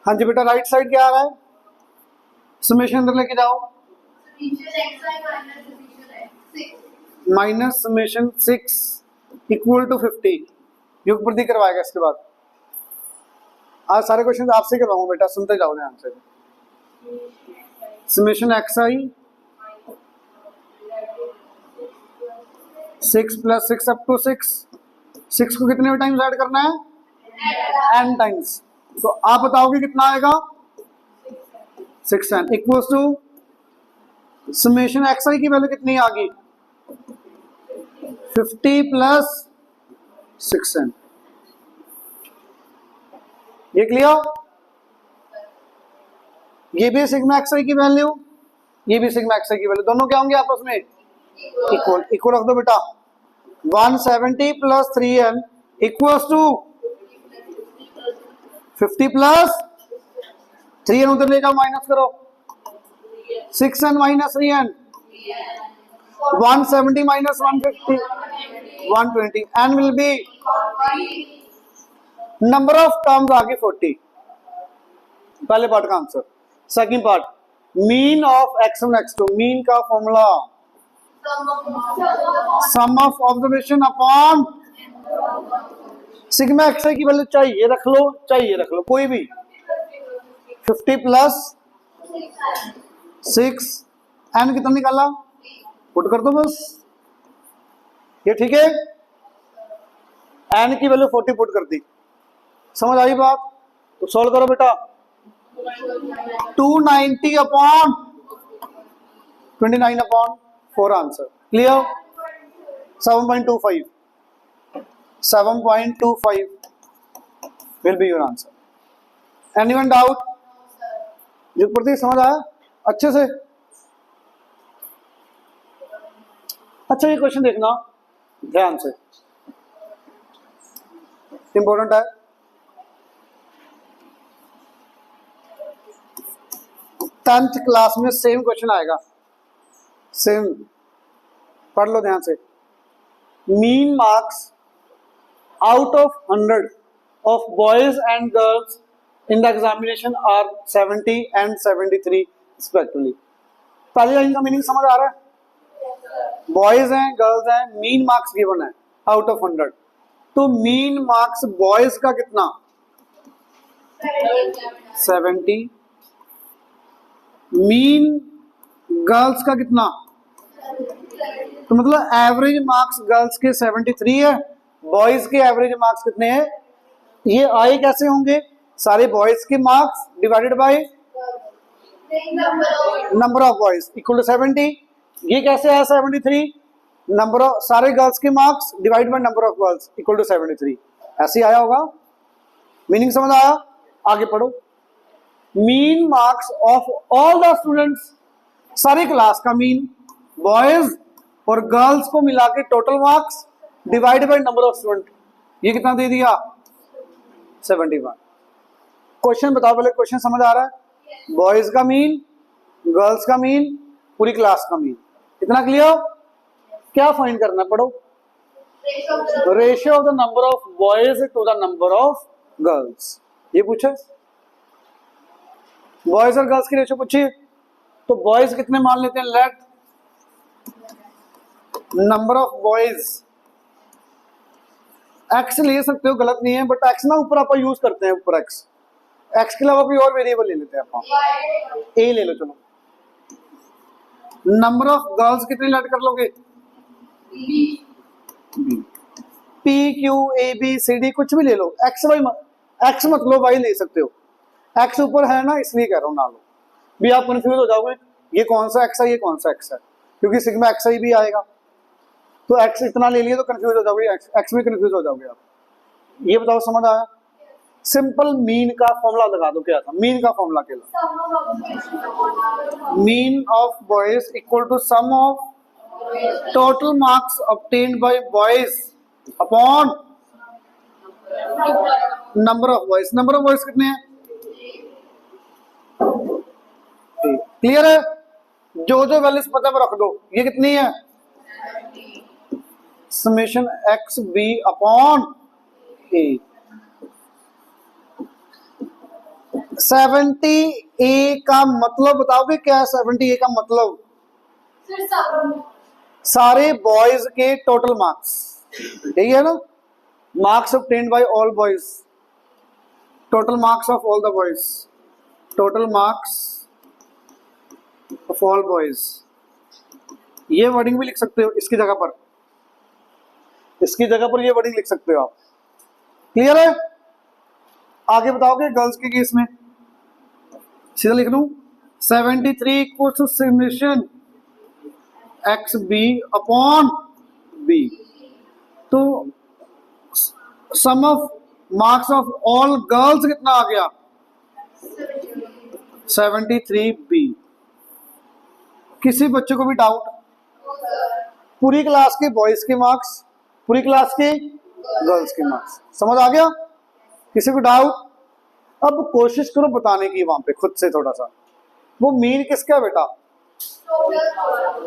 हाँ जी बेटा, right side क्या आ रहा है? समेशन अंदर लेके जाओ, माइनस समेशन 6 इक्वल टू 50। योग प्रति करवाएगा इसके बाद। आज सारे क्वेश्चन आपसे करवाऊंगा बेटा, सुनते जाओ ध्यान से। Summation x i 6 plus 6 up to 6 को कितने टाइम्स ऐड करना है? n times. तो आप बताओगे कितना आएगा? 6n equals to summation x i की वैल्यू कितनी आ गई? 50 प्लस 6n। ये क्लियर? ये भी सिग्मा एक्स आई की वैल्यू, ये भी सिग्मा एक्स आई की वैल्यू, दोनों क्या होंगे आपस में? इक्वल। इक्वल रख दो बेटा। 170 plus 3n equals to 50 plus 3n, उधर ले जाओ, माइनस करो। 6n minus 3n, 170 minus 150, 120। n will be number of terms आगे 40। पहले पार्ट का answer. Second part, mean of x1 x2। Mean का formula sum of observation upon sigma x i की value चाहिए रख लो, चाहिए रख लो कोई भी। 50 प्लस 6, एन कितना निकाला? पुट कर दो बस, ये ठीक है। एन की वैल्यू 40 पुट कर दी, समझ आई बात? तो सॉल्व करो बेटा। 290 upon 29 upon 4 answer. Clear? 7.25 will be your answer. Anyone doubt? जो प्रतीक समझ आया अच्छे से? अच्छा, ये क्वेश्चन देखना ध्यान से, इंपॉर्टेंट है। टेंथ क्लास में सेम क्वेश्चन आएगा, सेम। पढ़ लो ध्यान से। Mean marks out of 100 of boys and girls in the examination are 70 and 73 respectively. पहली लाइन का मीनिंग समझ आ रहा है? बॉयज हैं, गर्ल्स हैं, मीन मार्क्स गिवन है आउट ऑफ 100। तो मीन मार्क्स बॉयज का कितना? 70। मीन गर्ल्स का कितना? तो मतलब एवरेज मार्क्स गर्ल्स के 73 है, बॉयज के एवरेज मार्क्स कितने हैं? ये आए कैसे होंगे? सारे बॉयज के marks divided by number of boys equal to 70। ये कैसे आया 73? नंबर ऑफ सारे गर्ल्स के marks divide by number of girls equal to 73। ऐसे आया होगा। मीनिंग समझ आया? आगे पढ़ो। Mean marks of all the students, सारी क्लास का मीन, बॉयज और गर्ल्स को मिला के total marks divide by number of student. ये कितना दे दिया? 71। क्वेश्चन बताओ पहले, क्वेश्चन समझ आ रहा है? बॉयज का मीन, गर्ल्स का मीन, पूरी क्लास का मीन। इतना क्लियर? क्या फाइंड करना है? पढ़ो। Ratio of the number of boys to the number of girls. ये पूछे, बॉयज और गर्ल्स की रेशियो पूछिए, तो बॉयज कितने मान लेते हैं? Let number of boys, x ले सकते हो, गलत नहीं है, बट एक्स ना ऊपर आप यूज करते हैं, ऊपर एक्स के अलावा कोई और वेरिएबल ले लेते हैं आप। ए ले लो, चलो। नंबर ऑफ गर्ल्स कितनी लेट कर लोगे? P Q A B C D कुछ भी ले लो, एक्स वाई एक्स मत लो, वाई ले सकते हो। एक्स ऊपर है ना, इसलिए कह रहा हूं, ना लो भी आप कंफ्यूज हो जाओगे ये कौन सा एक्स है, ये कौन सा एक्स है, क्योंकि सिग्मा एक्स आई भी आएगा। तो एक्स इतना ले लिए तो कंफ्यूज हो जाओगे, एक्स में कंफ्यूज हो जाओगे आप। ये बताओ समझ आया? सिंपल मीन का फॉर्मूला लगा दो। क्या था मीन का फॉर्मूला? क्या? Mean of boys equal to sum of total marks obtained by boys upon number of boys. Number of boys कितने हैं? क्लियर है? जो जो वैल्यूज पता है रख दो। ये कितनी है? समेशन एक्स बी अपॉन ए। 70 ए का मतलब बताओगे क्या है? 70 ए का मतलब सारे बॉयज के टोटल मार्क्स, यही है ना? Marks obtained by all boys, total marks of all the boys, total marks of all boys। ये वर्डिंग भी लिख सकते हो इसकी जगह पर, इसकी जगह पर ये वर्डिंग लिख सकते हो आप। क्लियर है? आगे बताओगे गर्ल्स के केस में, सीधा लिख लूं 73 equal to summation x b upon b. तो sum of marks of all girls कितना आ गया? 73 बी। किसी बच्चे को भी डाउट? पूरी क्लास के बॉयज के मार्क्स, पूरी क्लास के गर्ल्स के मार्क्स, समझ आ गया? किसी को डाउट? अब कोशिश करो बताने की वहां पे खुद से थोड़ा सा। वो मीन किसका है बेटा?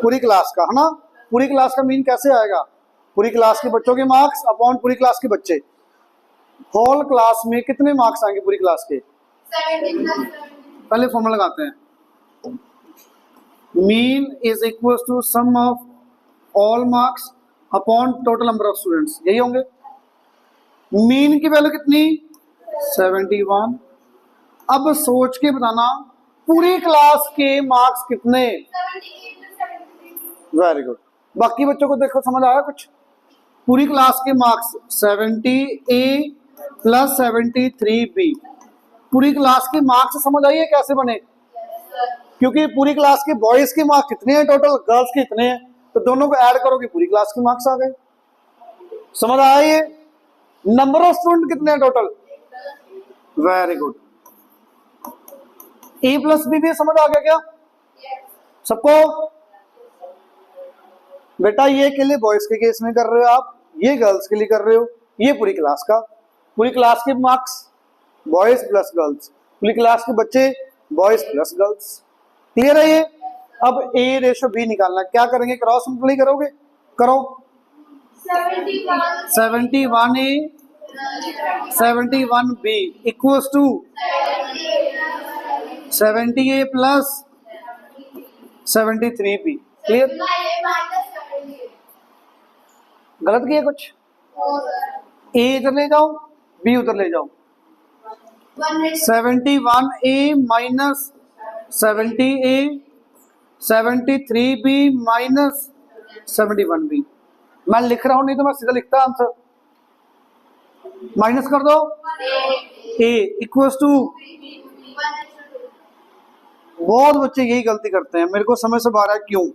पूरी क्लास का, है ना? पूरी क्लास का मीन कैसे आएगा? पूरी क्लास के बच्चों के मार्क्स अपॉन पूरी क्लास के बच्चे। होल क्लास में कितने मार्क्स आएंगे पूरी क्लास के? 70 पहले फॉर्मूला लगाते हैं। Mean is equal to sum of all marks upon total number of students, यही होंगे। मीन की वैल्यू कितनी? 71। अब सोच के बताना पूरी क्लास के मार्क्स कितने? 78 वेरी गुड। बाकी बच्चों को देखो समझ आया कुछ? पूरी क्लास के मार्क्स 70 ए प्लस 73 बी। पूरी क्लास के मार्क्स समझ आइए कैसे बने? क्योंकि पूरी क्लास के बॉयज के मार्क्स कितने हैं टोटल, गर्ल्स के कितने हैं, तो दोनों को ऐड करोगे पूरी क्लास के मार्क्स आ गए। समझ आया? ये नंबर ऑफ स्टूडेंट कितने हैं total? Very good. A plus b भी समझ आ गया क्या सबको? बेटा ये के लिए बॉयज के केस में कर रहे हो आप, ये गर्ल्स के लिए कर रहे हो, ये पूरी क्लास का। पूरी क्लास के मार्क्स बॉयज प्लस गर्ल्स, पूरी क्लास के बच्चे बॉयज प्लस गर्ल्स। क्लियर है ये? अब ए रेशो बी निकालना, क्या करेंगे? क्रॉस मल्टीप्लाई करोगे? करो। 71 A 71 B equals to 70 A plus 73 B. Clear? गलत किया कुछ? ए इधर ले जाओ, बी उधर ले जाओ। 71 ए माइनस 70 ए 73 बी माइनस 71 बी। मैं लिख रहा हूं, नहीं तो मैं सीधा लिखता आंसर। माइनस कर दो, ए इक्वल्स टू। बहुत बच्चे यही गलती करते हैं, मेरे को समझ से बाहर है क्यों।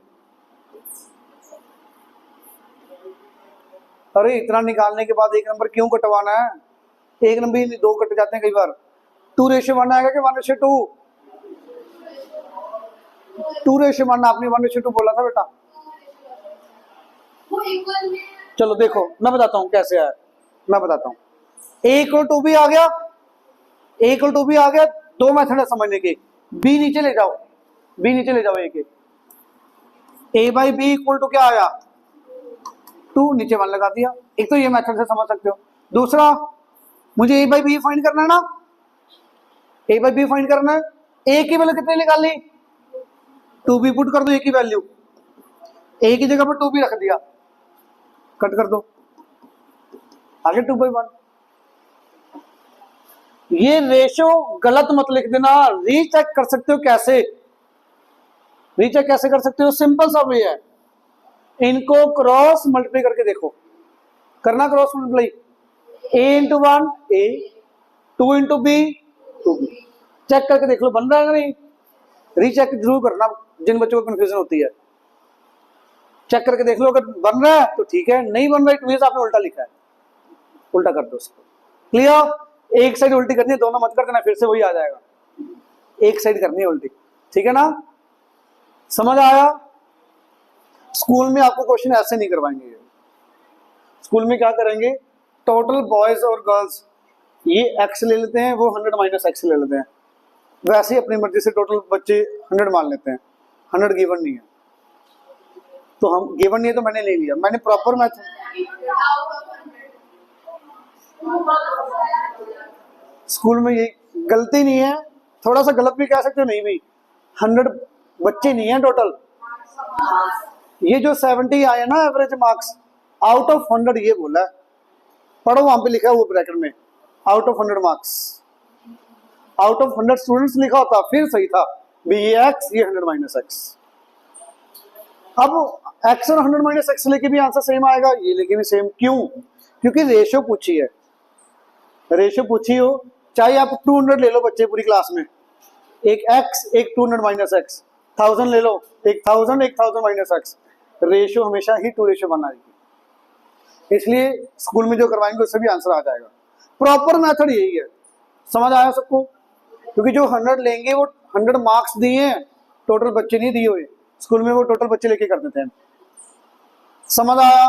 अरे इतना निकालने के बाद एक नंबर क्यों कटवाना है? एक नंबर ही दो कट जाते हैं कई बार। 2:1 आएगा कि 1:2? 2:1 आपने 1:2 बोला था बेटा। चलो देखो मैं बताता हूँ कैसे आया, मैं बताता हूँ। ए इक्वल टू बी आ गया, ए इक्वल टू बी आ गया। दो मेथड है समझने के। बी नीचे ले जाओ, बी नीचे ले जाओ। ए बाई बी इक्वल टू क्या आया? 2, नीचे 1 लगा दिया। एक तो ये मेथड से समझ सकते हो। दूसरा, मुझे ए बाई बी फाइंड करना है ना, ए बाई बी फाइंड करना है। ए की वैल्यू कितनी निकाली? 2b पुट कर दो ए की वैल्यू, ए की जगह पर 2b रख दिया, कट कर दो, आगे 2/1। ये रेशो गलत मत लिख देना, रीचेक कर सकते हो। कैसे रीचेक कैसे कर सकते हो? सिंपल सा वे है, इनको क्रॉस मल्टीप्लाई करके देखो। करना cross multiply, a into 1 a, 2 into B 2b। Check करके देख लो बन रहा है नहीं। रीचेक जरूर करना जिन बच्चों को कंफ्यूजन होती है। चेक करके देख लो, अगर बन रहा है तो ठीक है, नहीं बन रहा है तो आपने उल्टा लिखा है, उल्टा कर दो उसको। क्लियर? एक साइड उल्टी करनी है, दोनों मत कर देना, फिर से वही आ जाएगा। एक साइड करनी है उल्टी, ठीक है ना? समझ आया? स्कूल में आपको क्वेश्चन ऐसे नहीं करवाएंगे। स्कूल में क्या करेंगे? टोटल बॉयज और गर्ल्स ये x ले लेते हैं, वो 100 माइनस x ले लेते हैं। वैसे ही अपनी मर्जी से टोटल बच्चे 100 मान लेते हैं। 100 गिवन नहीं है, तो हम गिवन नहीं है तो मैंने ले लिया। मैंने प्रॉपर मैथ, स्कूल में ये गलती नहीं है, थोड़ा सा गलत भी कह सकते हो, नहीं भी 100 बच्चे नहीं है टोटल। ये जो 70 आए ना एवरेज मार्क्स आउट ऑफ 100 ये बोला है, पढ़ो वहां पे लिखा है वो ब्रैकेट में out of 100 marks. Out of 100 students लिखा होता फिर सही था, ये एक्स ये 100 माइनस एक्स। अब एक्स और 100 माइनस एक्स लेके भी आंसर सेम आएगा, ये लेके भी सेम। क्यों? क्योंकि रेशियो पूछी है, रेशियो पूछी हो, चाहे आप 200 ले लो बच्चे पूरी क्लास में, एक एक्स एक 200 माइनस एक्स, 1000 ले लो, एक 1000 माइनस एक्स, रेशियो हमेशा ही 2 रेशियो बनाएगी। इसलिए स्कूल में जो करवाएंगे उससे भी आंसर आ जाएगा। प्रॉपर मेथड यही है, समझ आया सबको? क्योंकि जो 100 लेंगे वो 100 मार्क्स दिए हैं, टोटल बच्चे नहीं दिए हुए, स्कूल में वो टोटल बच्चे लेके कर देते हैं। समझ आया?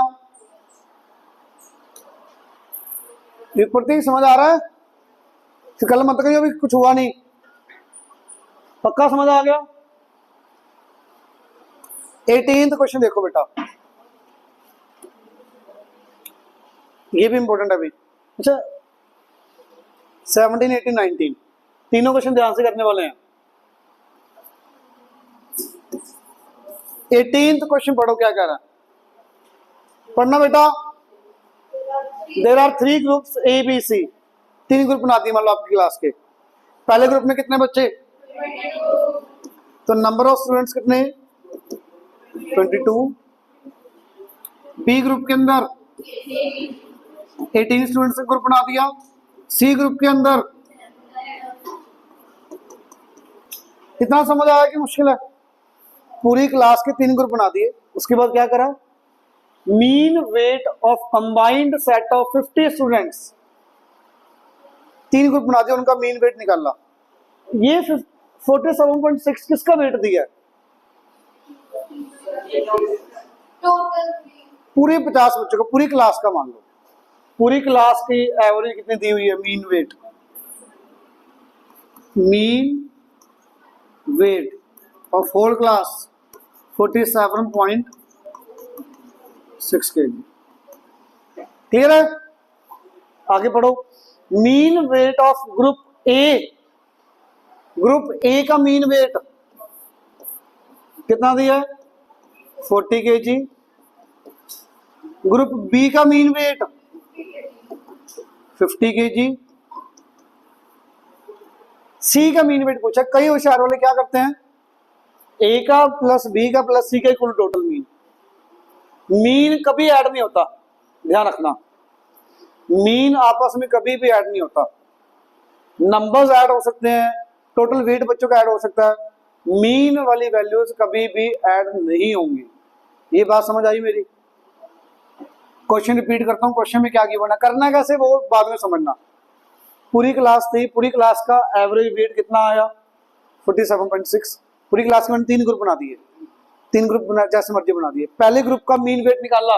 ये प्रतीक समझ आ रहा है? फिर कल मत कहिए अभी कुछ हुआ नहीं, पक्का समझ आ गया? 18th क्वेश्चन देखो बेटा, ये भी इंपॉर्टेंट है अभी। अच्छा 17, 18, 19 तीनों क्वेश्चन ध्यान से करने वाले हैं। 18th क्वेश्चन पढ़ो क्या कह रहा है, पढ़ना बेटा। There are 3 groups A B C, 3 group बना दिए मान लो आपकी क्लास के। पहले ग्रुप में कितने बच्चे? तो नंबर ऑफ स्टूडेंट्स कितने? 22। बी ग्रुप के अंदर 18 स्टूडेंट्स का ग्रुप बना दिया। सी ग्रुप के अंदर इतना समझ आया कि मुश्किल है? पूरी क्लास के 3 ग्रुप बना दिए। उसके बाद क्या करा? Mean weight of combined set of 50 students, 3 group बना दिया, उनका मीन वेट निकाला। ये 47.6 किसका वेट दिया है? पूरे 50 बच्चों का, पूरी क्लास का मान लो, पूरी क्लास की एवरेज कितनी दी हुई है? Mean weight, mean weight of whole class 47.6 kg। Clear है? आगे पढ़ो। Mean weight of group A, group A का मीन वेट कितना दिया है? 40 kg। ग्रुप बी का मीन वेट 50 kg। सी का मीन वेट पूछा। कई होशियार वाले क्या करते हैं, ए का प्लस बी का प्लस सी का इक्वल टोटल मीन। मीन कभी ऐड नहीं होता, ध्यान रखना, मीन आपस में कभी भी ऐड नहीं होता। नंबर्स ऐड हो सकते हैं, टोटल वेट बच्चों का ऐड हो सकता है, मीन वाली वैल्यूज कभी भी ऐड नहीं होंगी। ये बात समझ आई मेरी? क्वेश्चन रिपीट करता हूँ, क्वेश्चन में क्या गिवन है, करना कैसे वो बाद में समझना। पूरी क्लास थी, पूरी क्लास का एवरेज वेट कितना आया? 47.6। पूरी क्लास में 3 ग्रुप बना दिए, 3 ग्रुप बना, जैसे मर्जी बना दिए। पहले ग्रुप का मीन वेट निकाला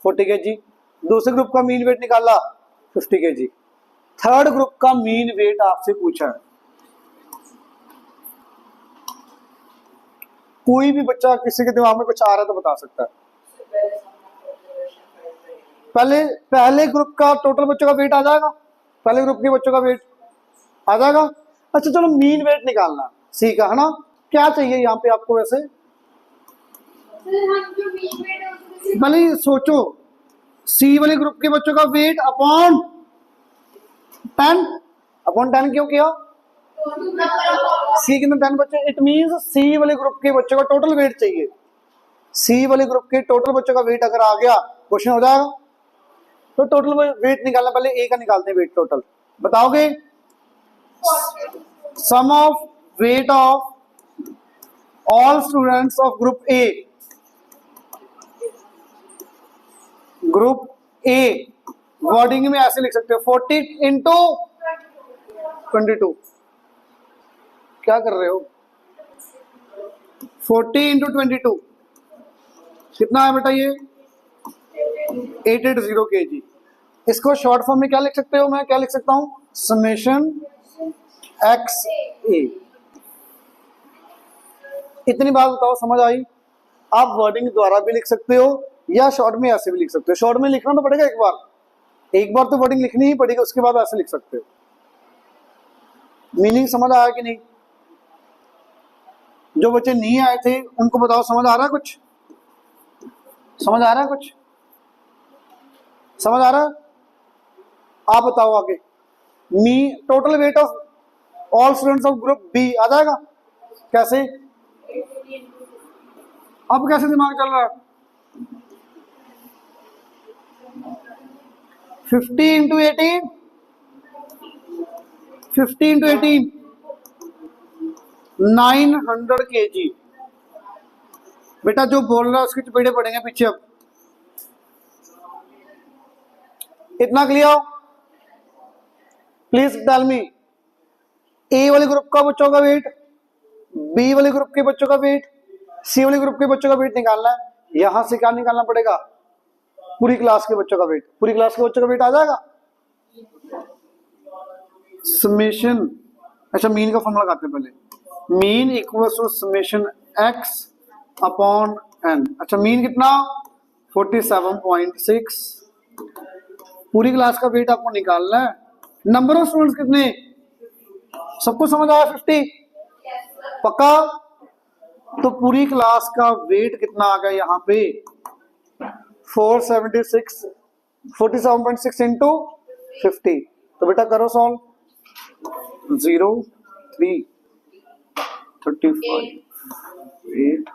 40 kg, दूसरे ग्रुप का मीन वेट निकाला 50 kg, थर्ड ग्रुप का मीन वेट आपसे पूछा है। कोई भी बच्चा किसी के दिमाग में कुछ आ रहा है तो बता सकता है। पहले ग्रुप का टोटल बच्चों का वेट आ जाएगा, पहले ग्रुप के बच्चों का वेट आ जाएगा। अच्छा चलो मीन वेट निकालना, सी का है ना? क्या चाहिए यहाँ पे आपको? वैसे भले सोचो, सी वाले ग्रुप के बच्चों का वेट अपॉन 10 क्यों किया? सी के अंदर 10 बच्चे, इट मींस सी वाले ग्रुप के बच्चों का टोटल वेट चाहिए। सी वाले ग्रुप के टोटल बच्चों का वेट अगर आ गया, क्वेश्चन हो जाएगा। तो टोटल वेट निकालना, पहले ए का निकालते हैं वेट टोटल, बताओगे? Sum of weight of all students of group A, group A wording में ऐसे लिख सकते हो 40 इंटू 22। क्या कर रहे हो? 40 इंटू 22 कितना है बेटा? ये 880 kg। इसको शॉर्ट फॉर्म में क्या लिख सकते हो? मैं क्या लिख सकता हूं? समेशन एक्स ए। इतनी बात बताओ, समझ आई? आप वर्डिंग द्वारा भी लिख सकते हो या शॉर्ट में ऐसे भी लिख सकते हो। शॉर्ट में लिखना तो पड़ेगा, एक बार तो वर्डिंग लिखनी ही पड़ेगी, उसके बाद ऐसे लिख सकते हो। मीनिंग समझ आया कि नहीं? जो बच्चे नहीं आए थे उनको बताओ, समझ आ रहा है कुछ? समझ आ रहा है कुछ? समझ आ रहा है? आप बताओ आगे। Me total weight of all students of group B आ जाएगा कैसे? अब कैसे दिमाग चल रहा है? 50 इंटू 18, 50 इंटू 18 900 kg। बेटा जो बोल रहा है उसके चपेटे पड़ेंगे पीछे। अब इतना क्लियर? प्लीज टेल मी, ए वाले ग्रुप का बच्चों का वेट, बी वाले ग्रुप के बच्चों का वेट, सी वाले ग्रुप के बच्चों का वेट निकालना है। यहां से क्या निकालना पड़ेगा? पूरी क्लास के बच्चों का वेट। पूरी क्लास के बच्चों का वेट आ जाएगा। समेशन, अच्छा मीन का फॉर्मूला लगाते हैं पहले। Mean equals to summation X upon N. अच्छा मीन कितना? 47.6। पूरी क्लास का वेट आपको निकालना है। नंबर ऑफ स्टूडेंट्स कितने? सबको समझ आया? 50 पक्का? तो पूरी क्लास का वेट कितना आ गया यहाँ पे? 476, 47.6 इंटू 50। तो बेटा करो सॉल्व। 0, 3, 35, 8,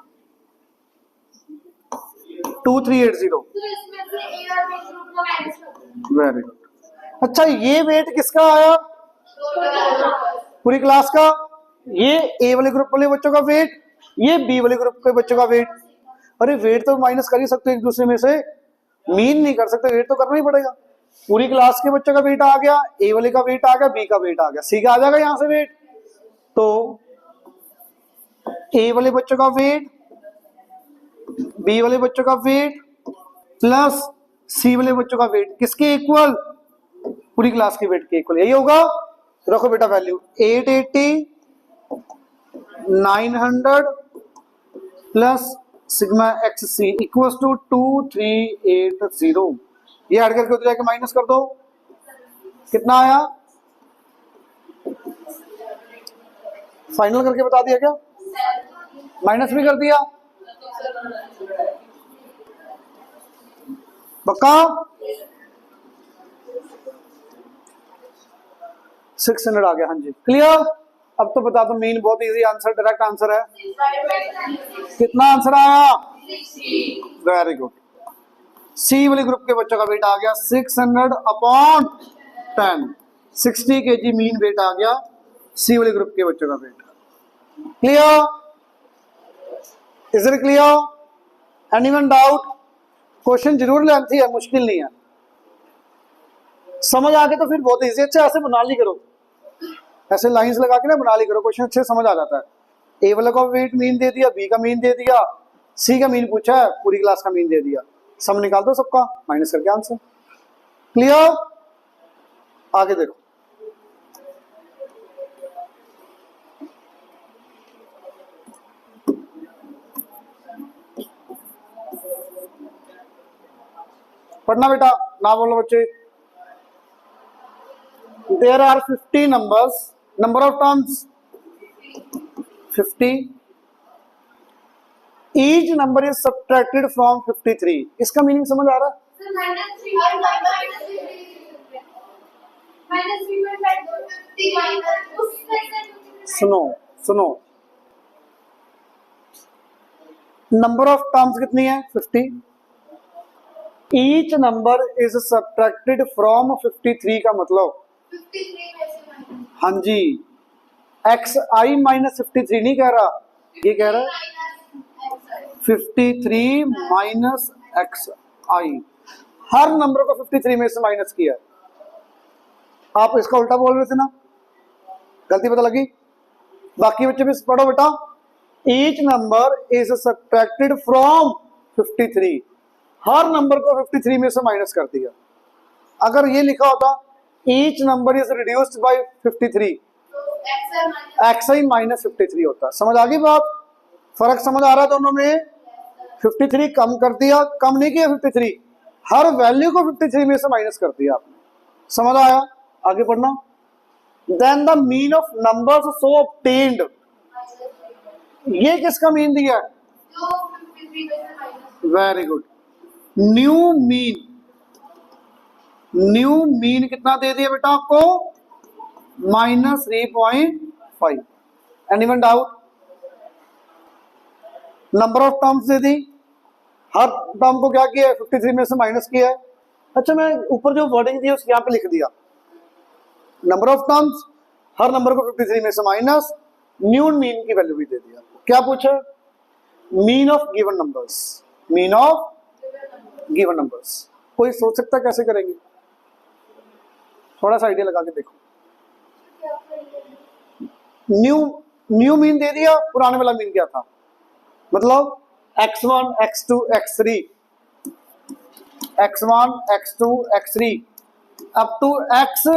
2380। Very good. अच्छा ये वेट किसका आया? पूरी क्लास का। ये ए वाले ग्रुप वाले बच्चों का वेट, ये बी वाले ग्रुप के बच्चों का वेट। अरे वेट तो माइनस कर ही सकते एक दूसरे में से, मीन नहीं कर सकते, वेट तो करना ही पड़ेगा। पूरी क्लास के बच्चों का वेट आ गया, ए वाले का वेट आ गया, बी का वेट आ गया, सी का आ जाएगा यहां से वेट। तो ए वाले बच्चों का वेट, बी वाले बच्चों का वेट प्लस सी वाले बच्चों का वेट किसके इक्वल? पूरी क्लास के वेट के इक्वल। यही होगा। रखो बेटा value 880, 900 plus sigma X C equals to 2380। ये ऐड करके उधर जाके माइनस कर दो। कितना आया? फाइनल करके बता दिया क्या? माइनस भी कर दिया? पक्का? 600 आ गया। हाँ जी क्लियर। अब तो बता दो मीन बहुत इजी आंसर, डायरेक्ट आंसर है। कितना आंसर आया? Very good. सी वाले ग्रुप के बच्चों का वेट आ गया 600 अपॉन 10, 60 kg मीन वेट आ गया सी वाले ग्रुप के बच्चों का weight. Clear? Is it clear? Anyone doubt? Question जरूर लेंथी है, मुश्किल नहीं है। समझ आ गए तो फिर बहुत इजी। अच्छा ऐसे बना ली करो, ऐसे लाइंस लगा के ना बना ली करो, क्वेश्चन अच्छे समझ आ जाता है। ए वाले का वेट मीन दे दिया, बी का मीन दे दिया, सी का मीन पूछा है, पूरी क्लास का मीन दे दिया, सम निकाल दो सबका, माइनस करके आंसर। क्लियर? आगे देखो। पढ़ना बेटा, ना बोलो बच्चे। There are 50 numbers, number of terms 50, each number is subtracted from 53। इसका मीनिंग समझ आ रहा है? सुनो सुनो, नंबर ऑफ टर्म्स कितनी है? 50। Each number is subtracted from 53 का मतलब, हाँ जी, एक्स आई माइनस 53 नहीं कह रहा, ये कह रहा है 53 माइनस एक्स आई। हर नंबर को 53 में से माइनस किया। आप इसका उल्टा बोल रहे थे ना, गलती पता लगी? बाकी बच्चे भी पढ़ो बेटा। Each number is subtracted from 53, her number को 53 में से माइनस कर दिया। अगर ये लिखा होता each number is reduced by 53, x I minus 53 होता। समझ आ गई बात? फर्क समझ आ रहा है दोनों में? 53 कम कर दिया, कम नहीं किया 53, हर वैल्यू को 53 में से माइनस कर दिया आपने। समझ आया? आगे पढ़ना। Then the mean of numbers so obtained ये किसका मीन दिया है? जो 53 में से minus. Very good. New mean कितना दे दिया बेटा आपको? -3.5। Anyone doubt? Number of terms दे दी, हर टर्म को क्या किया है? 53 में से माइनस किया है। अच्छा, मैं ऊपर जो वर्डिंग दी है उसके यहाँ पे लिख दिया, number of terms, her number को 53 में से माइनस, न्यू मीन की वैल्यू भी दे दिया। क्या पूछा? Mean of given numbers, mean of given numbers. कोई सोच सकता कैसे करेंगे? थोड़ा सा आइडिया लगा के देखो। न्यू मीन दे दिया, पुराने वाला मीन क्या था? मतलब x1 x2 x3 x1 x2 x3 up to x,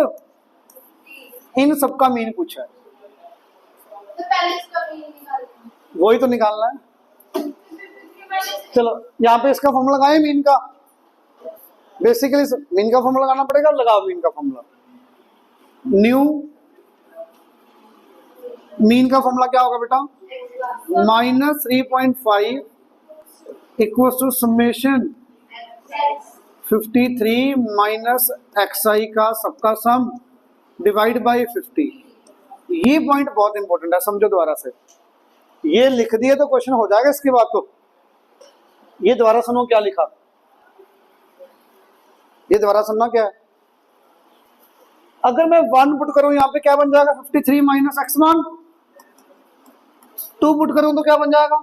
इन सबका मीन पूछा है। तो पहले इसका मीन निकालना, वही तो निकालना है। चलो यहाँ पे इसका फॉर्मूला लगाए मीन का। बेसिकली मीन का फॉर्मूला लगाना पड़ेगा, लगाओ मीन का फॉर्मूला। न्यू मीन का फॉर्मूला क्या होगा बेटा? -3.5 equals to summation 53 minus xi का सबका सम डिवाइड बाय 50। ये पॉइंट बहुत इंपॉर्टेंट है, समझो दोबारा से। ये लिख दिए तो क्वेश्चन हो जाएगा इसके बाद। तो ये दोबारा सुनो क्या लिखा, ये दोबारा सुनना क्या है। अगर मैं 1 पुट करूं यहाँ पे क्या बन जाएगा? 53 माइनस x1। 2 पुट करूं तो क्या बन जाएगा?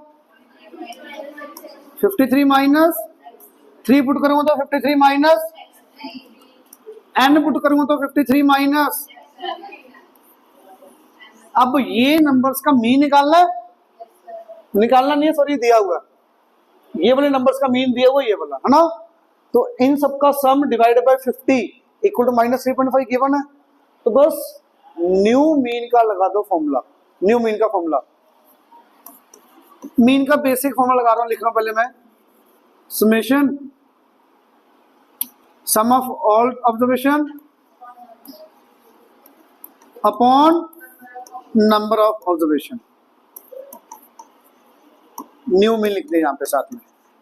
53 माइनस 3 पुट करूंगा तो 53 माइनस n पुट करूंगा तो 53 माइनस। अब ये नंबर्स का मीन निकालना नहीं है, सॉरी दिया हुआ, ये वाले नंबर्स का मीन दिया हुआ ये वाला है ना। तो इन सबका sum divided by 50 equal to -3.5 given है। तो बस न्यू मीन का लगा दो फॉर्मूला। न्यू मीन का फॉर्मूला, मीन का बेसिक फॉर्मूला लगा रहा हूं, लिख रहा हूं पहले मैं। Summation sum of all observation upon number of observation. New mean लिख दें यहाँ पे साथ में।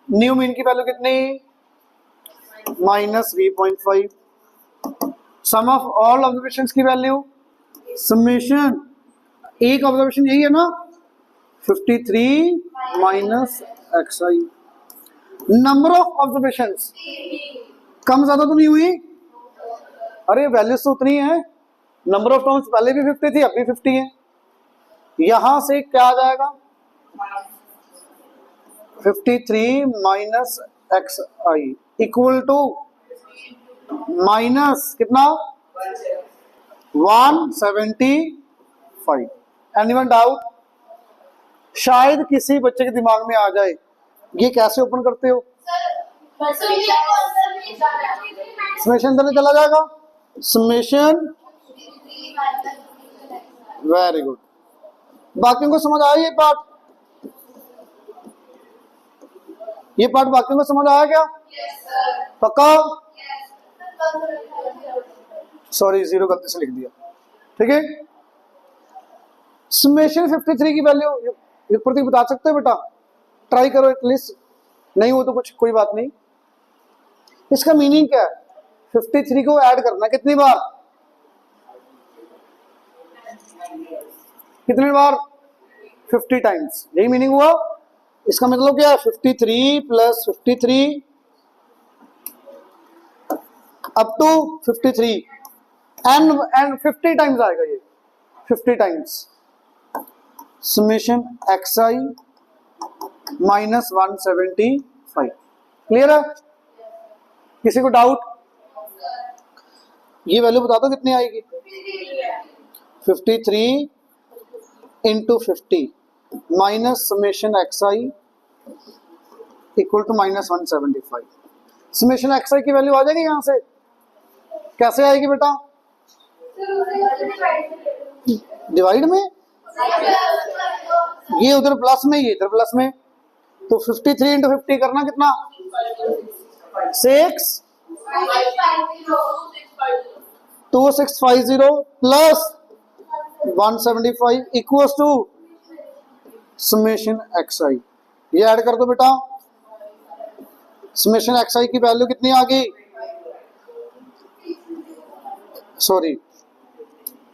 न्यू मीन की वैल्यू कितनी? -3.5। सम ऑफ ऑल ऑब्जर्वेशन की वैल्यू, समेशन, एक ऑब्जर्वेशन यही है ना, 53 minus xi। Number of observation कम ज्यादा तो नहीं हुई? अरे वैल्यूज तो उतनी है। नंबर ऑफ टर्म्स पहले भी 50 थी, अब भी 50 है। यहां से क्या आ जाएगा? 53 minus xi equal to minus कितना? 175। Anyone doubt? शायद किसी बच्चे के दिमाग में आ जाए, ये कैसे ओपन करते हो? समेशन अंदर चला जाएगा, समेशन। Very good. बाकियों को समझ आया ये पार्ट? ये पार्ट बाकियों को समझ आया क्या? पक्का? सॉरी 0 गलती से लिख दिया। ठीक है, समेशन 53 की वैल्यू एक प्रति बता सकते हो बेटा? ट्राई करो एटलीस्ट, नहीं हो तो कुछ कोई बात नहीं। इसका मीनिंग क्या है? 53 को ऐड करना कितनी बार? कितनी बार? 50 टाइम्स। यही मीनिंग हुआ। इसका मतलब क्या है? 53 plus 53 up to 53 and 50 times आएगा ये, 50 times. Summation xi minus 175। Clear है? किसी को डाउट? ये वैल्यू बता दो कितनी आएगी? 53 into 50 minus summation xi equal to -175। Summation xi की वैल्यू आ जाएगी यहां से। कैसे आएगी बेटा? डिवाइड में, ये उधर प्लस में, ये इधर प्लस में। तो 53 इंटू 50 करना कितना? 2650 plus 175 equals to summation x i, ये ऐड कर दो बेटा। समेशन एक्स आई की वैल्यू कितनी आ गई, सॉरी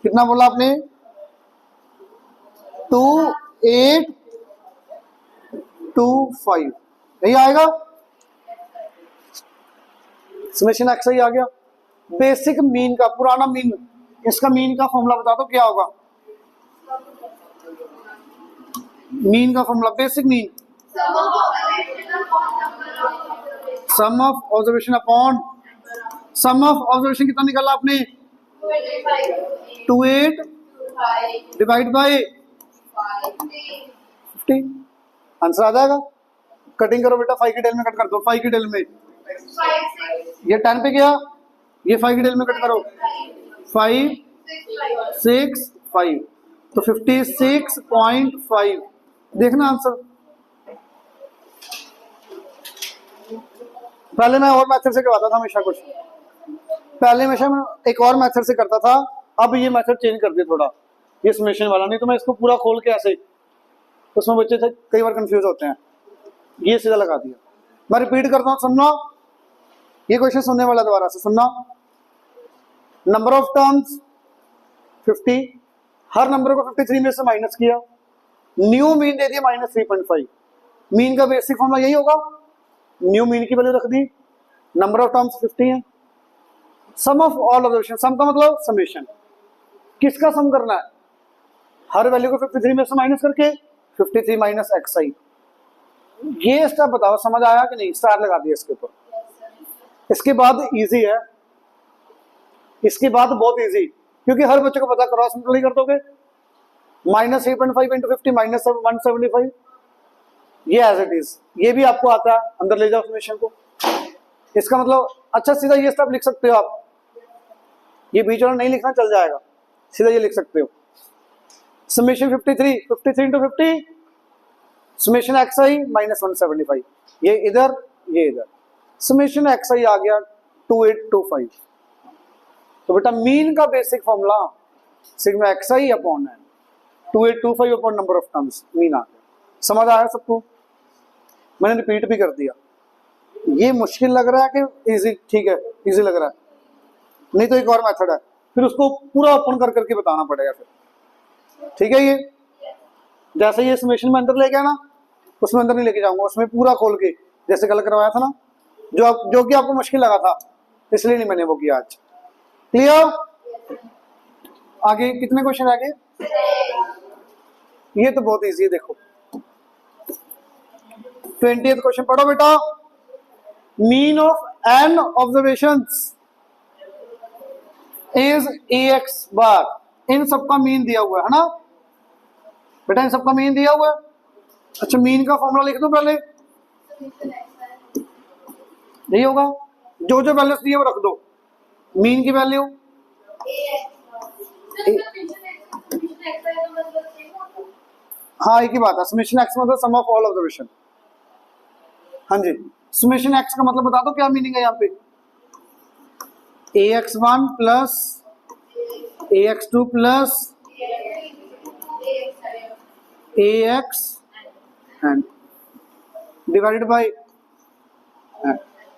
कितना बोला आपने, 2825, यही आएगा। समेशन एक्स आई आ गया। बेसिक मीन का, पुराना मीन, इसका मीन का फॉर्मूला बता दो क्या होगा। मीन का formula, basic mean, sum of observation upon, sum of observation कितना निकाला आपने, 28 डिवाइड बाय 50, आंसर आ जाएगा। कटिंग करो बेटा, 5 की टेल में कट कर दो, 5 की टेल में, ये 10 पे गया, ये 5 की टेल में कट करो, 5 6 5, तो 56.5, देखना आंसर। पहले मैं और मेथड से करवाता था हमेशा, कुछ पहले हमेशा मैं एक और मेथड से करता था, अब ये मेथड चेंज कर दिया थोड़ा, ये समेशन वाला, नहीं तो मैं इसको पूरा खोल के ऐसे, उसमें बच्चे थे कई बार कंफ्यूज होते हैं, ये सीधा लगा दिया। मैं रिपीट करता हूँ, सुनना, ये क्वेश्चन सुनने वाला दोबारा से सुनना। Number of terms 50, her number को 53 में से माइनस किया, न्यू मीन दे दिया -3.5, मीन का बेसिक फॉर्मूला यही होगा, न्यू मीन की वैल्यू रख दी, नंबर ऑफ टर्म्स 50 है, सम ऑफ ऑल ऑब्जर्वेशन, सम का मतलब समेशन, किसका सम करना है, हर वैल्यू को 53 में से माइनस करके 53 माइनस एक्स आई, ये स्टेप बताओ समझ आया कि नहीं, स्टार लगा दिया इसके ऊपर। इसके बाद इजी है, इसके बाद बहुत इजी, क्योंकि हर बच्चे को पता, क्रॉस मल्टीप्लाई कर दोगे, -3.5 इंटू 50 -175, ये एज इट इज, ये भी आपको आता है, अंदर ले जाओ समेशन को। इसका मतलब अच्छा सीधा ये स्टेप लिख सकते हो आप, ये बीच वाला नहीं लिखना, चल जाएगा, सीधा ये लिख सकते हो। समेशन 53 इंटू 50, समेशन एक्स आई -175, ये इधर ये इधर, समेशन एक्स आई आ गया 2825। तो बेटा मीन का basic formula sigma x i upon n, 2825 upon number of terms, mean आ गया। समझ आया सबको, मैंने रिपीट भी कर दिया। ये मुश्किल लग रहा है कि इजी, ठीक है इजी लग रहा है, नहीं तो एक और मेथड है, फिर उसको पूरा ओपन कर करके बताना पड़ेगा फिर, ठीक है। ये जैसे ये समेशन में अंदर ले गया ना, उसमें अंदर नहीं लेके जाऊंगा, उसमें पूरा खोल के जैसे कल करवाया था ना, जो कि आपको मुश्किल लगा था, इसलिए नहीं मैंने वो किया आज। क्लियर? आगे कितने क्वेश्चन आगे, ये तो बहुत इजी है, देखो 20th क्वेश्चन पढ़ो बेटा। Mean of N observations is ax bar, इन सबका मीन दिया हुआ है ना बेटा, इन सबका मीन दिया हुआ है। अच्छा मीन का फॉर्मूला लिख दो पहले, यही होगा, जो जो वैल्यूज दिए वो रख दो, मीन की वैल्यू हाँ एक ही बात है, समेशन एक्स मतलब सम ऑफ ऑल ऑब्जर्वेशन। हाँ जी, समेशन एक्स का मतलब बता दो क्या मीनिंग है यहाँ पे, ax1 plus ax2 plus ax and divided by,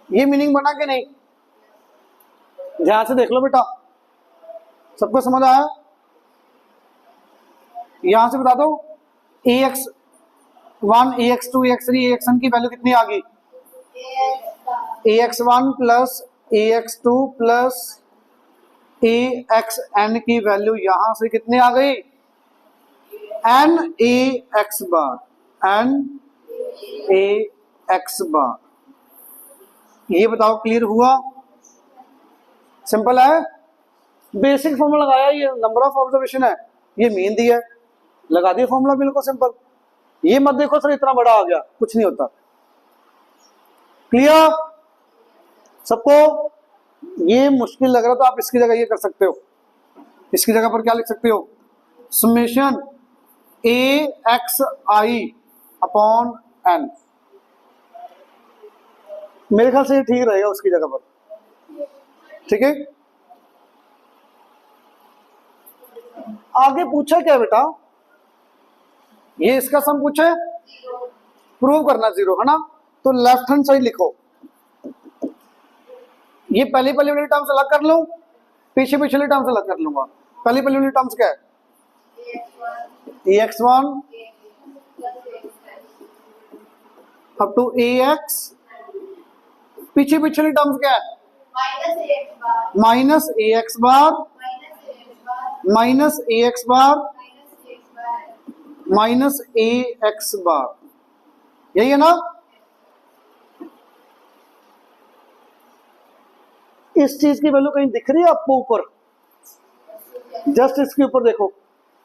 ये मीनिंग बना के नहीं, ध्यान से देख लो बेटा, सबको समझ आया। यहां से बता दो ax1 ax2 ax3 axn की वैल्यू कितनी आ गई, ax1 plus ax2 plus axn की वैल्यू यहां से कितनी आ गई, n ax बार, n ax बार। ये बताओ क्लियर हुआ, सिंपल है, बेसिक फॉर्मूला लगाया, ये नंबर ऑफ ऑब्जर्वेशन है, ये मीन दिया है, लगा दिया फॉर्मूला, बिल्कुल सिंपल। ये मत देखो सर इतना बड़ा आ गया, कुछ नहीं होता। क्लियर सबको? ये मुश्किल लग रहा तो आप इसकी जगह ये कर सकते हो, इसकी जगह पर क्या लिख सकते हो, summation ax i upon n, मेरे ख्याल से ये ठीक रहेगा उसकी जगह पर, ठीक है। आगे पूछा क्या बेटा, ये इसका सम पूछे, प्रूव करना जीरो है ना, तो लेफ्ट हैंड साइड लिखो। ये पहली पहली वाली टर्म्स अलग कर लूं, पीछे पिछली टर्म्स अलग कर लूंगा। पहली पहली वाली टर्म्स क्या है, ax1 अप टू ax, पीछे पिछली टर्म्स क्या है, माइनस ax बार माइनस ax बार माइनस ax बार, यही है ना। इस चीज की वैल्यू कहीं दिख रही है आपको ऊपर, जस्ट इसके ऊपर देखो,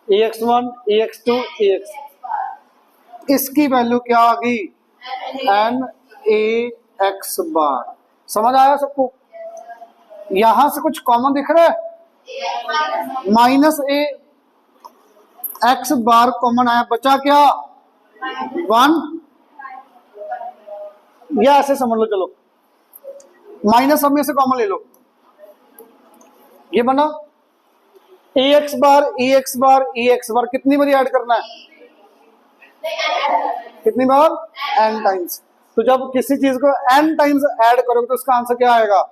ax1 ax2 ax, इसकी वैल्यू क्या आ गई, एन ए एक्स बार। समझ आया सबको, यहां से कुछ कॉमन दिख रहा है, माइनस ए एक्स बार कॉमन आया, बचा क्या 1, या ऐसे समझ लो, चलो माइनस सब में से कॉमन ले लो, ये बना ए एक्स बार ए एक्स बार ए एक्स बार, कितनी बार ऐड करना है, कितनी बार, n टाइम्स। तो जब किसी चीज को n टाइम्स ऐड करोगे तो उसका आंसर क्या आएगा,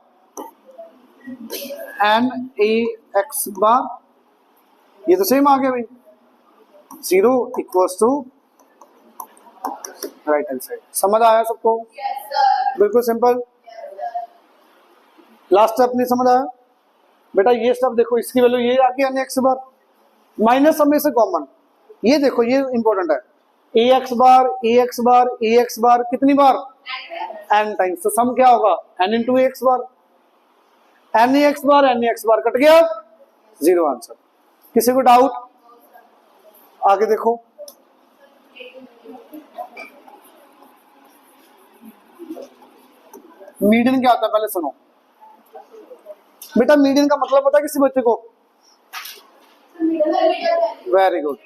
n a x बार। ये तो सेम आ गया भाई, 0 equals to right hand side. समझ आया सबको, बिल्कुल सिंपल। लास्ट स्टेप नहीं समझ आया बेटा, ये स्टेप देखो, इसकी वैल्यू ये आ गई n x बार, माइनस सब में से कॉमन, ये देखो ये इंपॉर्टेंट है, ए एक्स बार ए एक्स बार ए एक्स बार कितनी बार, n टाइम्स। तो सम क्या होगा, n इंटू एक्स बार, n एक्स बार कट गया, 0 आंसर। किसी को डाउट, आगे देखो, मीडियन क्या होता है पहले सुनो बेटा, मीडियन का मतलब पता है किसी बच्चे को, very good,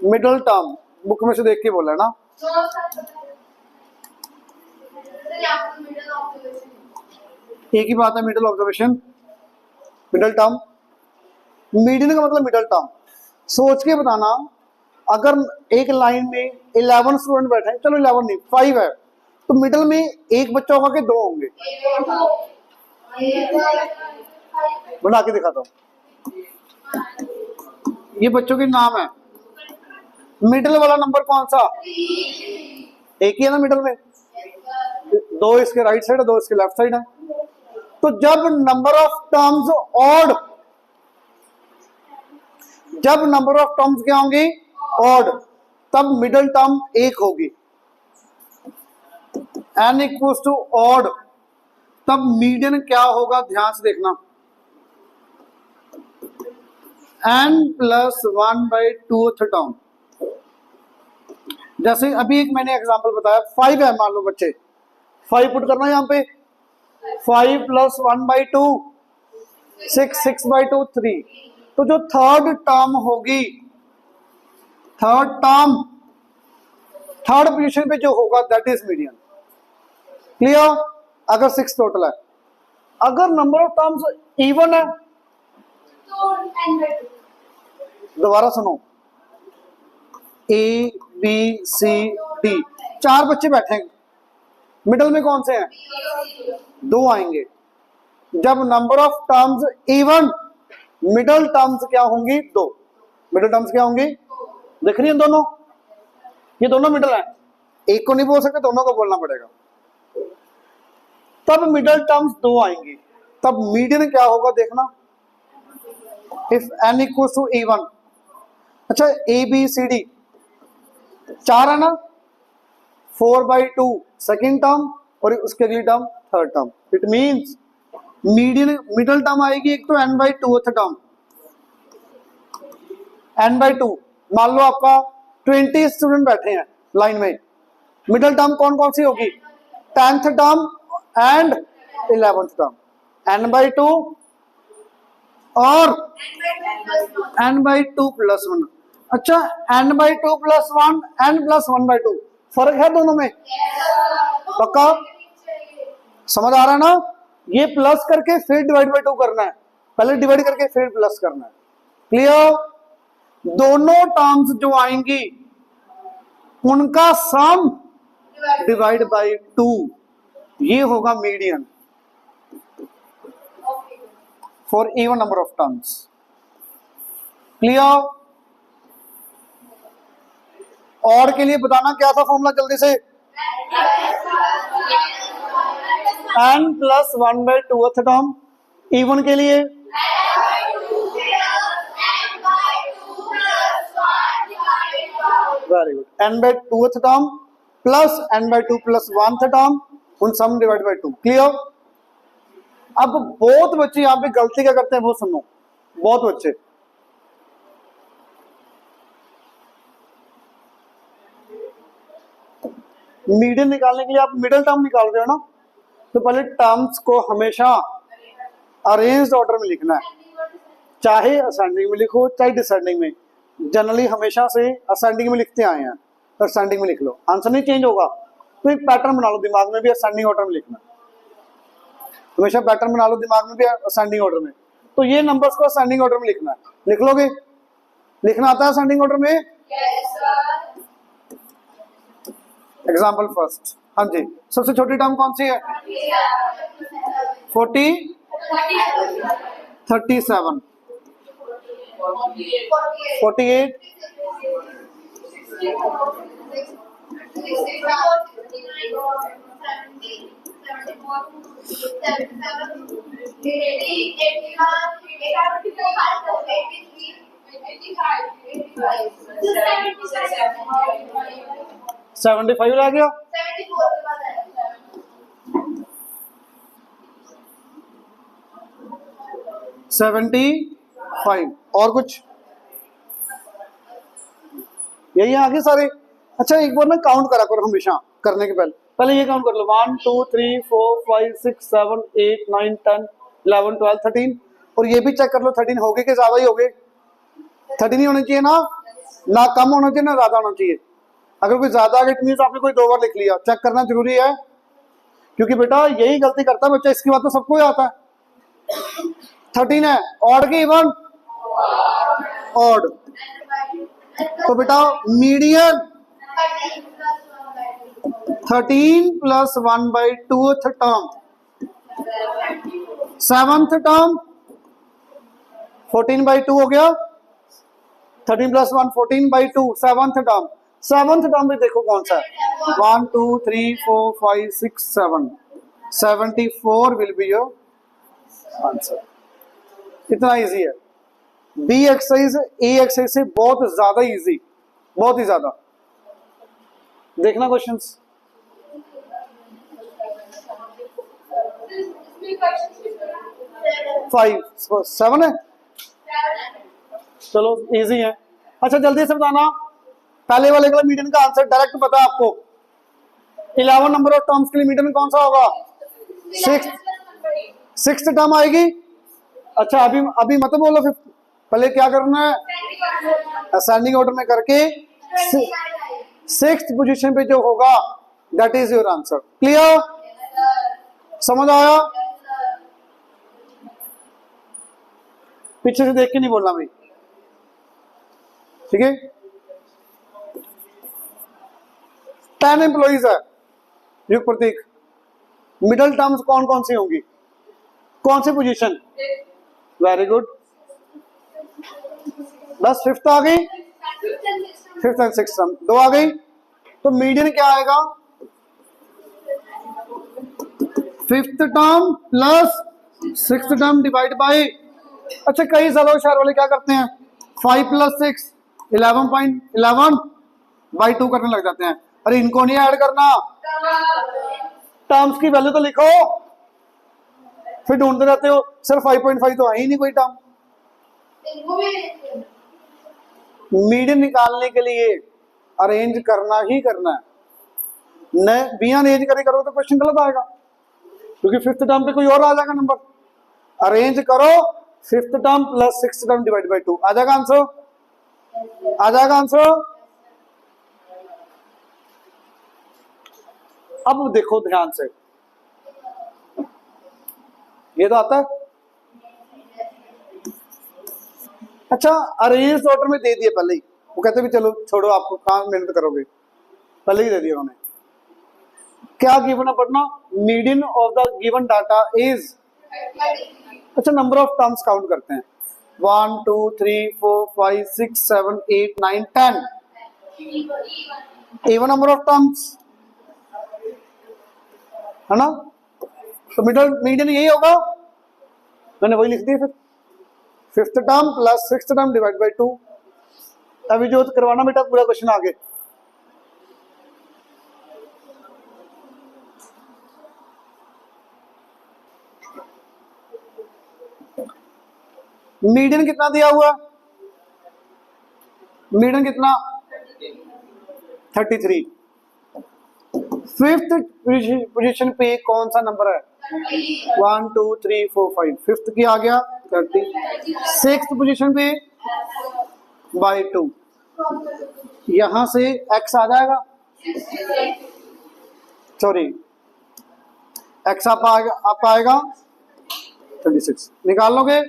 middle term, book में से देख के बोला है ना, एक ही बात है, middle observation, middle term. Median का मतलब मिडल टर्म, सोच के बताना, अगर एक लाइन में 11 स्टूडेंट बैठे हैं, चलो 11 नहीं 5 है, तो मिडल में एक बच्चा होगा कि 2 होंगे, बना के दिखाता हूं, ये बच्चों के नाम है, मिडल वाला नंबर कौन सा, एक ही है ना मिडल में, 2 इसके राइट साइड है, 2 इसके लेफ्ट साइड है। तो जब नंबर ऑफ टर्म्स ऑड, जब नंबर ऑफ टर्म्स क्या होंगी, ऑड, तब मिडल टर्म 1 होगी, n इक्वल्स टू ऑड, तब मीडियन क्या होगा, ध्यान से देखना, n प्लस 1/2 टर्म। जैसे अभी एक मैंने एग्जांपल बताया, 5 है मान लो बच्चे, 5 पुट करना यहां पे, 5 प्लस 1/2 6, 6/2 3। तो जो थर्ड टर्म होगी, थर्ड टर्म थर्ड पोजीशन पे जो होगा दैट इज मीडियन। क्लियर, अगर 6 टोटल है, अगर नंबर ऑफ टर्म्स इवन है, दोबारा सुनो, ए बी सी डी, 4 बच्चे बैठे हैं, मिडल में कौन से हैं, 2 आएंगे। जब number of terms even, middle terms क्या होंगी, 2, मिडल टर्म्स क्या होंगी, दिख रही है दोनों, ये दोनों मिडल हैं, एक को नहीं बोल सकते, दोनों को बोलना पड़ेगा, तब मिडल टर्म्स 2 आएंगी, तब मीडियन क्या होगा देखना, if n equals to even. अच्छा, ए बी सी डी 4 है ना, 4/2 सेकेंड टर्म और उसके अगली term third term, it means median, middle term आएगी एक तो n/2 टर्म, n/2। मान लो आपका 20 स्टूडेंट बैठे हैं लाइन में, मिडल टर्म कौन कौन सी होगी, 10th term and 11th term, n/2 और n/2 प्लस 1। अच्छा, n/2 प्लस 1, n प्लस 1/2, फर्क है दोनों में, पक्का समझ आ रहा है ना। ये प्लस करके फिर डिवाइड बाय 2 करना है, पहले डिवाइड करके फिर प्लस करना है। क्लियर, दोनों टर्म्स जो आएंगी उनका सम डिवाइड बाय 2, ये होगा median for even number of terms. Clear? और के लिए बताना क्या था फॉर्मूला जल्दी से, n plus 1/2th term. Even के लिए very good, n/2th term plus n/2 plus 1th term, उन सम डिवाइड बाय 2। क्लियर? अब बहुत बच्चे यहाँ पे गलती क्या करते हैं वो सुनो, बहुत बच्चे मीडियन निकालने के लिए आप मिडिल टर्म निकाल रहे हो ना, तो पहले टर्म्स को हमेशा अरेंज्ड ऑर्डर में लिखना है, चाहे असेंडिंग में लिखो चाहे डिसेंडिंग में। जनरली हमेशा से असेंडिंग में लिखते आए हैं, तो असेंडिंग में लिख लो, आंसर नहीं चेंज होगा। तो एक पैटर्न बना लो दिमाग में भी असेंडिंग ऑर्डर में लिखना, हमेशा पैटर्न बना लो दिमाग में भी असेंडिंग ऑर्डर में। तो ये नंबर्स को असेंडिंग ऑर्डर में लिखना है, लिख लोगे? लिखना आता है असेंडिंग ऑर्डर में? एग्जाम्पल फर्स्ट, हाँ जी, सबसे छोटी टर्म कौन सी है? 40, 37, 48, 75 रह गया। 75 और कुछ यही आगे सारे। अच्छा एक बार ना काउंट करा करो हमेशा करने के पहले, पहले ये काउंट कर लो 1 2 3 4 5 6 7 8 9 10 11 12 13, और ये भी चेक कर लो 13 हो गए कि ज्यादा ही हो गए? 13 ही होने चाहिए ना कम होना चाहिए ना ज्यादा होना चाहिए। अगर कोई ज्यादा आ गया इट मींस आपने कोई 2 बार लिख लिया, चेक करना जरूरी है, क्योंकि बेटा यही गलती करता है बच्चा, इसकी बात तो सबको ही आता है। 13 है, ऑड के इवन? ऑड। तो बेटा median 13 plus 1/2th term, 7th term 14/2 हो गया, 13 plus 1 14/2, 7th term. 7th term भी देखो कौन सा है, 1 2 3 4 5 6 7, 74 विल बी योर आंसर। इतना इजी है। बी एक्सरसाइज ए एक्सरसाइज से बहुत ज्यादा इजी, बहुत ही ज्यादा। देखना क्वेश्चंस। फाइव 7 है, चलो इजी है। अच्छा जल्दी से बताना, पहले वाले का मीडियन का आंसर डायरेक्ट पता है आपको। 11 नंबर ऑफ टर्म्स के लिए मीडियन कौन सा होगा? 6th टर्म आएगी। अच्छा अभी मत बोलो, फिर पहले क्या करना है, असेंडिंग ऑर्डर में करके 6th पोजीशन पे जो होगा that is your answer. Clear? समझ आया? पीछे से देख के नहीं बोलना भाई, ठीक है? 10 एम्प्लॉइज है, युग प्रतीक, मिडल टर्म्स कौन कौन सी होंगी, कौन सी पोजीशन? वेरी गुड, बस 5th आ गई, 5th एंड 6th टर्म 2 आ गई। तो मीडियन क्या आएगा? 5th term plus 6th term divide by. अच्छा कई ज्यादा होशियार वाले क्या करते हैं, 5 प्लस 6 11/2 करने लग जाते हैं। अरे इनको नहीं ऐड करना, टर्म्स की वैल्यू तो लिखो, फिर ढूंढते रहते हो सर 5.5 तो है ही नहीं कोई टर्म। मीडियन निकालने के लिए अरेंज करना ही करना है, न बिना अरेंज करे करो तो क्वेश्चन गलत आएगा, क्योंकि 5th टर्म पे कोई और आ जाएगा नंबर। अरेंज करो 5th term plus 6th term divide by 2, आ जाएगा आंसर, आ जाएगा आंसर। अब देखो ध्यान से, ये तो आता है। अच्छा अरेंज ऑर्डर में दे दिए पहले ही, वो कहते भी चलो छोड़ो आपको कहां मेहनत करोगे, पहले ही दे दिया उन्होंने। क्या गिवन है पढ़ना, median of the given data is, अच्छा नंबर ऑफ टर्म्स काउंट करते हैं, 1 2 3 4 5 6 7 8 9 10, इवन नंबर ऑफ टर्म्स है ना, तो मीडियन यही होगा, मैंने वही लिख दिया। फिर fifth term plus sixth term divide by 2। अभी जो करवाना बेटा पूरा क्वेश्चन आगे। मीडियन कितना दिया हुआ, मीडियन कितना 33। फिफ्थ पोजीशन पे कौन सा नंबर है, 1 2 3 4 5, फिफ्थ की आ गया 30। सिक्स्थ पोजीशन पे बाई 2, यहां से x आ जाएगा, सॉरी x आप आएगा 36, निकाल लोगे।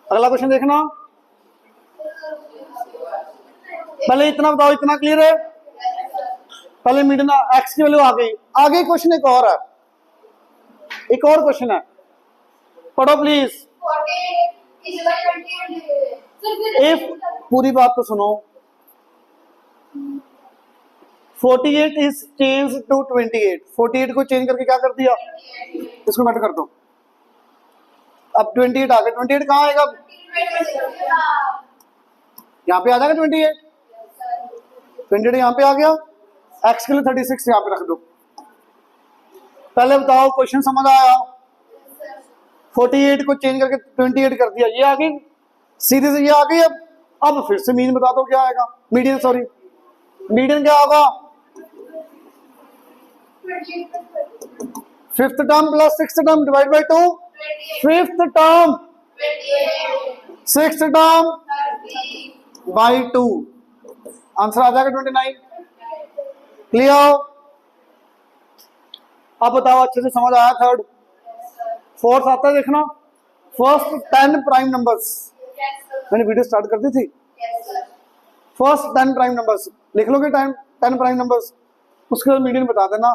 अगला क्वेश्चन देखना, पहले इतना बताओ, इतना क्लियर है, पहले मीडियन x की वैल्यू आ गई। आगे क्वेश्चन एक और है, एक और क्वेश्चन है, पढ़ो प्लीज। इफ, पूरी बात तो सुनो, 48 इज चेंज टू 28, 48 को चेंज करके क्या कर दिया, इसको कट कर दो, अब 28 आ गया, 28 कहाँ आएगा, यहाँ पे आ जाएगा 28, 28 यहाँ पे आ गया, x के लिए 36 यहाँ पे रख दो। पहले बताओ क्वेश्चन समझ आया, 48 को चेंज करके 28 कर दिया, ये आ गई, सीधे से ये आ गई। अब फिर से मीन बता दो क्या आएगा, मीडियन, सॉरी मीडियन क्या होगा, fifth term plus sixth term divide by 2, fifth term sixth term by 2, answer आ जाएगा 29। क्लियर, अब बताओ अच्छे से समझ आया। थर्ड, फोर्थ आता है देखना, फर्स्ट 10 प्राइम नंबर्स, मैंने वीडियो स्टार्ट कर दी थी, फर्स्ट 10 प्राइम नंबर्स लिख लोगे, 10 प्राइम नंबर्स, उसके बाद मीडियन बता देना,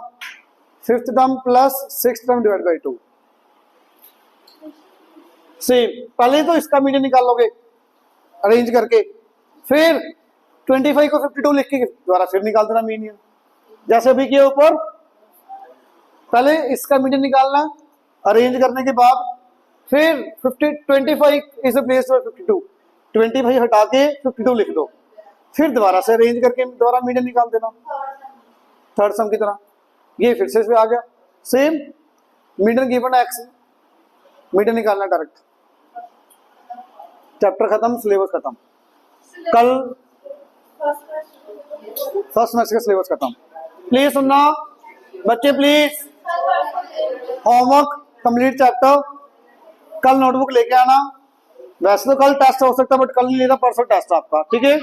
fifth term plus sixth term divide by 2। Same, पहले तो इसका मीडियन निकाल लोगे अरेंज करके, फिर 25 को 52 लिख के दोबारा फिर निकाल देना मीडियन, जैसे अभी किए ऊपर। पहले इसका मीडियन निकालना अरेंज करने के बाद, फिर 25 इज प्लेस 52, 25 हटा के 52 लिख दो, फिर दोबारा से अरेंज करके दोबारा मीडियन निकाल देना थर्ड सम की तरह। ये फिर से इसमें आ गया, same median given x, median निकालना डायरेक्ट। चैप्टर खत्म, सिलेबस खत्म, कल फर्स्ट सेमेस्टर का सिलेबस खत्म। प्लीज सुनना बच्चे, प्लीज होमवर्क कंप्लीट चैप्टर, कल नोटबुक लेके आना। वैसे तो कल टेस्ट हो सकता है, बट कल नहीं लेना, परसों टेस्ट आपका, ठीक है।